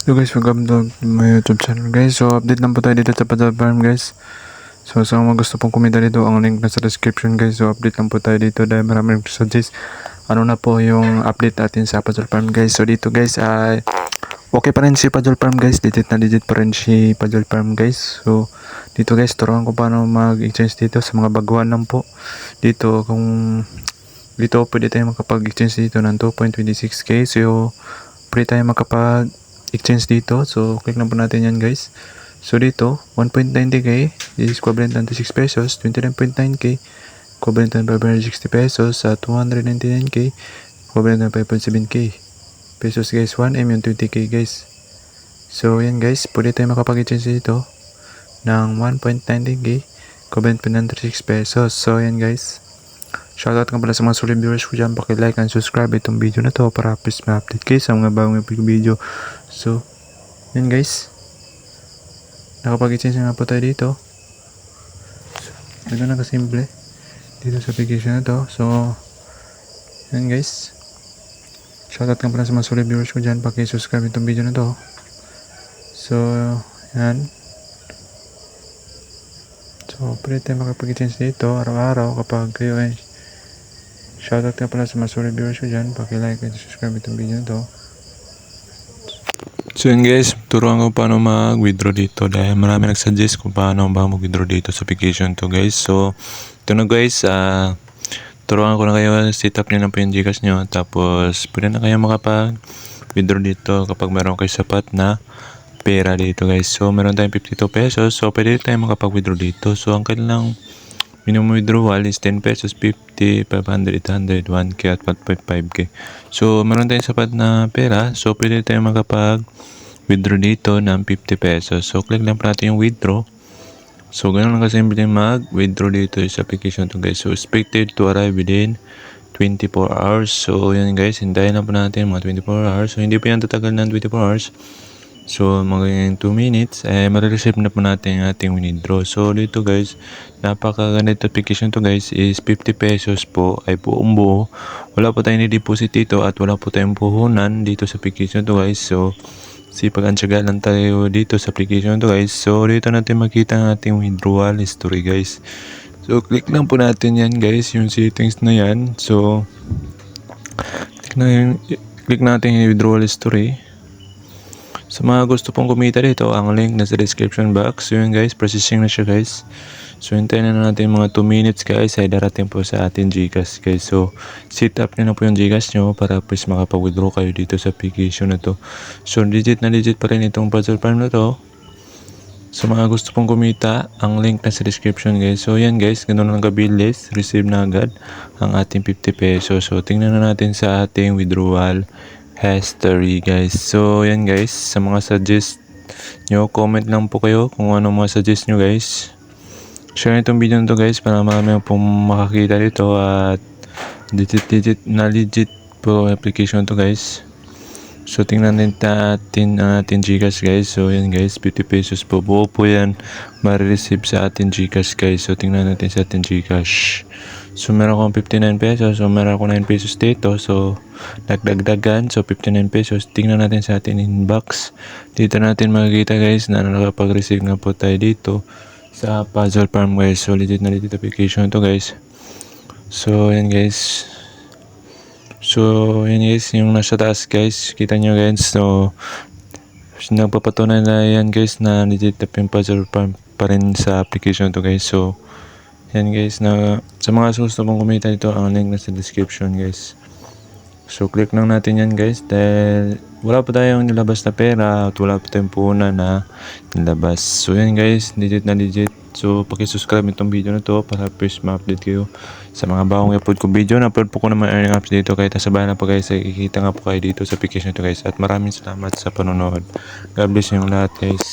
So guys, welcome to my YouTube channel guys. So update lang po tayo dito sa Puzzle Farm guys. So sa mga gusto pong kumita dito, ang link nasa description guys. So update lang po tayo dito dahil maraming suggest ano na po yung update natin sa Puzzle Farm guys. So dito guys ay okay pa rin si Puzzle Farm guys. Digit na digit pa rin si Puzzle Farm guys. So dito guys, turuan ko paano mag-exchange dito sa mga baguhan lang po. Dito pwede tayo makapag-exchange dito ng 2.26k. So pwede tayo makapag-exchange dito. So click na po natin yan guys. So dito 1.90k is equivalent to 6 pesos. 29.9k equivalent to 560 pesos. Sa 299k equivalent to 5.7k pesos guys. 1M yung 20k guys. So yan guys, pwede tayo makapag-exchange dito ng 1.90k equivalent to 906 pesos. So yan guys, shoutout nga pala sa mga solid viewers ko dyan. Paki-like and subscribe itong video na to para please ma-update kayo sa mga bagong video. So yan guys, nakapag-exchange nga po tayo dito. So, ito na kasimple dito sa application na to. So yan guys, shoutout nga pala sa mga solid viewers ko dyan. Paki-subscribe itong video na to. So yan, so pwede tayo makapag-exchange dito araw-araw kapag kayo ay shoutout nga pala sa mga solid viewers ko dyan. Paki-like and subscribe itong video na to. So yun guys, turuan ko paano mag-withdraw dito dahil marami nagsuggest kung paano ba mag-withdraw dito sa application to guys. So ito na guys, turuan ko na kayo, set up nyo na po yung Gcash nyo. Tapos pwede na kayo makapag-withdraw dito kapag meron kayo sapat na pera dito guys. So meron tayong 52 pesos, so pwede tayo makapag-withdraw dito. So ang kailang minimum withdrawal is 10 pesos, 50, 500, 800, 1k at 1.5k. So meron tayong sapat na pera, so pwede tayo makapag-withdraw dito ng 50 pesos. So click lang po natin yung withdraw. So ganun lang kasimple mag-withdraw dito sa application to guys. So expected to arrive within 24 hours. So yan guys, hintayin lang po natin mga 24 hours. So hindi po yan tatagal ng 24 hours. So magiging 2 minutes, marireceive na po natin ang ating withdraw. So dito guys, napakaganda ito application to guys, is 50 pesos po ay buong buo. Wala po tayong ni-deposit dito at wala po tayong puhunan dito sa application to guys. So sipag-antsaga lang tayo dito sa application to guys. So dito natin makita ang ating withdrawal history guys. So click lang po natin yan guys, yung settings na yan. So click natin yung withdrawal history. Sa mga gusto pong kumita dito, ang link nasa description box. So yun guys, processing na siya guys. So hintayin na natin mga 2 minutes guys, ay darating po sa ating Gcash guys. So set up nyo na po yung Gcash nyo para please makapag-withdraw kayo dito sa application na to. So legit na legit pa rin itong Puzzle Farm na to. Sa mga gusto pong kumita, ang link nasa description guys. So yan guys, ganun lang kabilis, receive na agad ang ating 50 pesos. So tingnan na natin sa ating withdrawal history guys. So yan guys, sa mga suggest nyo, comment lang po kayo kung ano mga suggest nyo guys. Share itong video nito guys para marami pong makakita dito at legit po application to guys. So tingnan natin ang ating Gcash guys. So yan guys, 50 pesos po, buo po yan marireceive sa ating Gcash guys. So tingnan natin sa ating Gcash. So meron akong 59 pesos, so meron akong 9 pesos dito. So nagdagdagan, so 59 pesos. Tingnan natin sa ating inbox. Dito natin makikita guys na nakapag-receive na po tayo dito sa Puzzle Farm guys. So legit na legit application to guys. So yan guys. So yan guys, yung nasa taas guys, kita nyo guys. So nagpapatunay na yan guys na legit yung Puzzle Farm pa rin sa application to guys. So yan guys, na sa mga gusto mong kumita dito, ang link nasa description guys. So click lang natin yan guys dahil wala pa tayong nilabas na pera at wala pa tayong puhunan na nilabas. So yan guys, legit na legit. So paki-subscribe itong video na to para please ma-update kayo sa mga bagong upload ko video. Na-upload po ko naman earning apps dito, kahit sabahan na po guys, kikita nga po kayo dito sa application to guys. At maraming salamat sa panonood. God bless yung lahat guys.